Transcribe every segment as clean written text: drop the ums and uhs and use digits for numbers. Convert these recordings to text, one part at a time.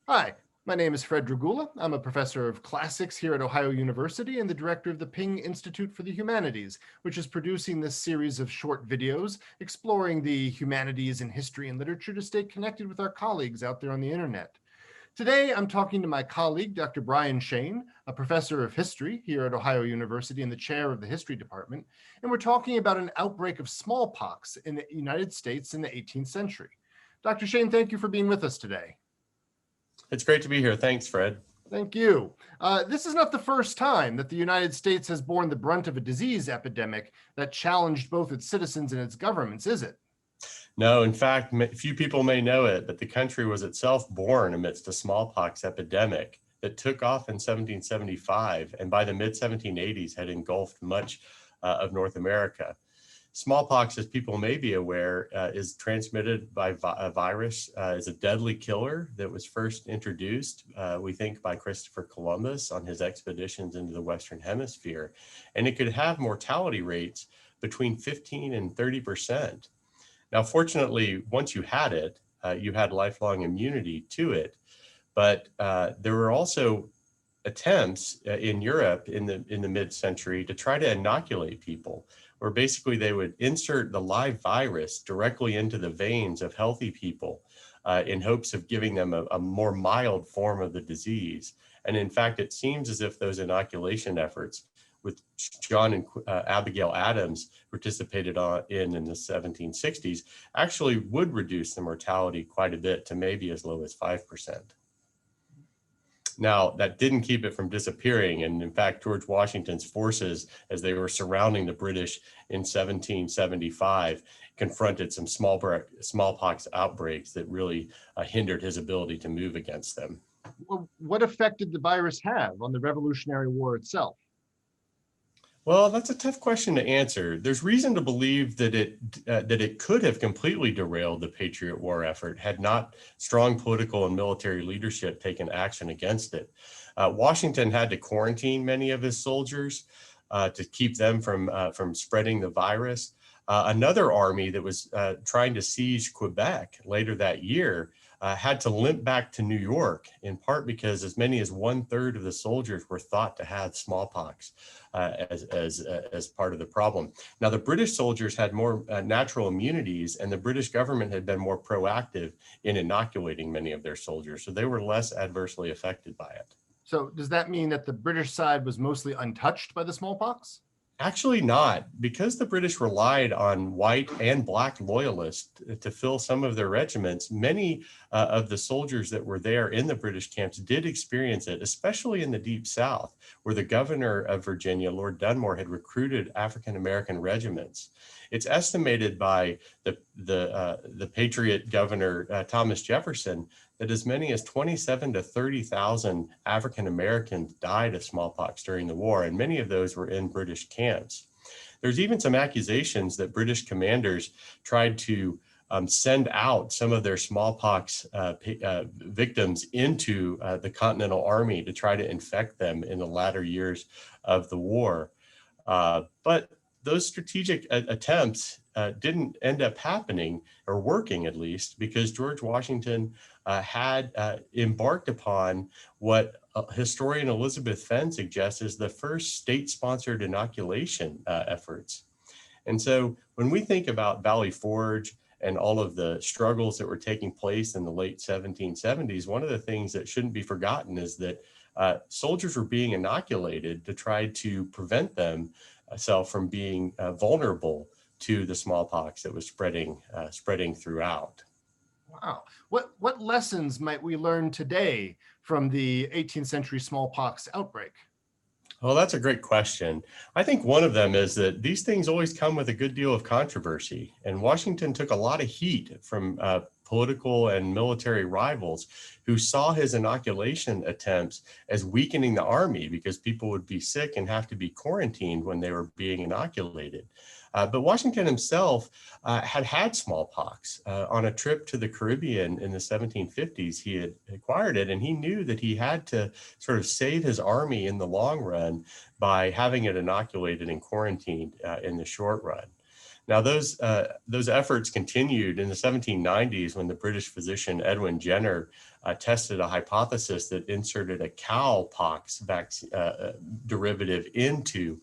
Hi, my name is Fred Dragula. I'm a professor of classics here at Ohio University and the director of the Ping Institute for the Humanities, which is producing this series of short videos exploring the humanities and history and literature to stay connected with our colleagues out there on the internet. Today, I'm talking to my colleague, Dr. Brian Schoen, a professor of history here at Ohio University and the chair of the history department, and we're talking about an outbreak of smallpox in the United States in the 18th century. Dr. Schoen, thank you for being with us today. It's great to be here. Thanks, Fred. Thank you. This is not the first time that the United States has borne the brunt of a disease epidemic that challenged both its citizens and its governments, is it? No, in fact, few people may know it, but the country was itself born amidst a smallpox epidemic that took off in 1775 and by the mid 1780s had engulfed much of North America. Smallpox, as people may be aware, is transmitted by a virus, is a deadly killer that was first introduced, we think, by Christopher Columbus on his expeditions into the Western Hemisphere. And it could have mortality rates between 15 and 30%. Now, fortunately, once you had it, you had lifelong immunity to it. But there were also attempts in Europe in the mid-century to try to inoculate people, where basically they would insert the live virus directly into the veins of healthy people in hopes of giving them a more mild form of the disease. And in fact, it seems as if those inoculation efforts, with John and Abigail Adams participated in the 1760s, actually would reduce the mortality quite a bit to maybe as low as 5%. Now, that didn't keep it from disappearing. And in fact, George Washington's forces, as they were surrounding the British in 1775, confronted some smallpox outbreaks that really hindered his ability to move against them. Well, what effect did the virus have on the Revolutionary War itself? Well, that's a tough question to answer. There's reason to believe that it could have completely derailed the Patriot War effort had not strong political and military leadership taken action against it. Washington had to quarantine many of his soldiers to keep them from spreading the virus. Another army that was trying to siege Quebec later that year had to limp back to New York, in part because as many as 1/3 of the soldiers were thought to have smallpox as part of the problem. Now, the British soldiers had more natural immunities, and the British government had been more proactive in inoculating many of their soldiers, so they were less adversely affected by it. So, does that mean that the British side was mostly untouched by the smallpox? Actually not, because the British relied on white and black loyalists to fill some of their regiments. Many of the soldiers that were there in the British camps did experience it, especially in the Deep South, where the governor of Virginia, Lord Dunmore, had recruited African-American regiments. It's estimated by the Patriot governor, Thomas Jefferson, that as many as 27 to 30,000 African Americans died of smallpox during the war, and many of those were in British camps. There's even some accusations that British commanders tried to send out some of their smallpox victims into the Continental Army to try to infect them in the latter years of the war. But those strategic attempts didn't end up happening or working, at least, because George Washington had embarked upon what historian Elizabeth Fenn suggests is the first state-sponsored inoculation efforts. And so when we think about Valley Forge and all of the struggles that were taking place in the late 1770s, one of the things that shouldn't be forgotten is that soldiers were being inoculated to try to prevent themselves from being vulnerable to the smallpox that was spreading throughout. Wow. What lessons might we learn today from the 18th century smallpox outbreak? Well, that's a great question. I think one of them is that these things always come with a good deal of controversy, and Washington took a lot of heat from political and military rivals who saw his inoculation attempts as weakening the army because people would be sick and have to be quarantined when they were being inoculated. But Washington himself had smallpox on a trip to the Caribbean in the 1750s. He had acquired it, and he knew that he had to sort of save his army in the long run by having it inoculated and quarantined in the short run. Now, those efforts continued in the 1790s when the British physician Edwin Jenner tested a hypothesis that inserted a cowpox derivative into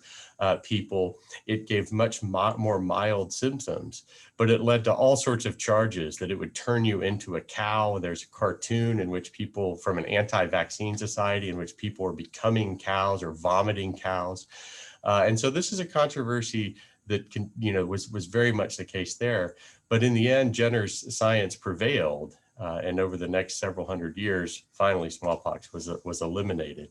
people. It gave much more mild symptoms, but it led to all sorts of charges that it would turn you into a cow. There's a cartoon in which people from an anti-vaccine society in which people are becoming cows or vomiting cows. And so this is a controversy that was very much the case there. But in the end, Jenner's science prevailed. And over the next several hundred years, finally, smallpox was eliminated.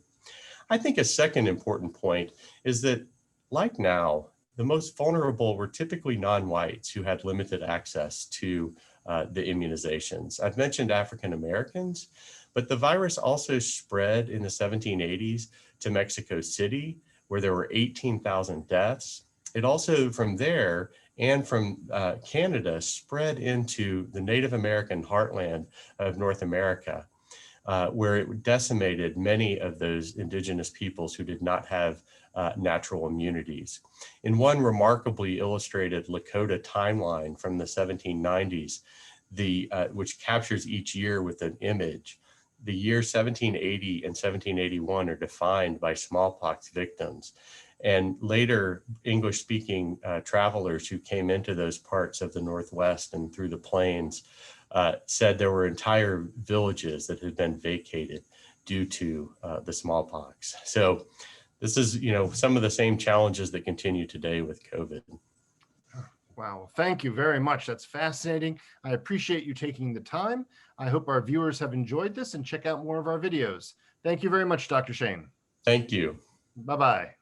I think a second important point is that, like now, the most vulnerable were typically non-whites who had limited access to the immunizations. I've mentioned African Americans, but the virus also spread in the 1780s to Mexico City, where there were 18,000 deaths. It also, from there and from Canada, spread into the Native American heartland of North America, where it decimated many of those indigenous peoples who did not have natural immunities. In one remarkably illustrated Lakota timeline from the 1790s, which captures each year with an image, the year 1780 and 1781 are defined by smallpox victims. And later, English-speaking travelers who came into those parts of the Northwest and through the plains said there were entire villages that had been vacated due to the smallpox. So this is, some of the same challenges that continue today with COVID. Wow, thank you very much. That's fascinating. I appreciate you taking the time. I hope our viewers have enjoyed this and check out more of our videos. Thank you very much, Dr. Schoen. Thank you. Bye-bye.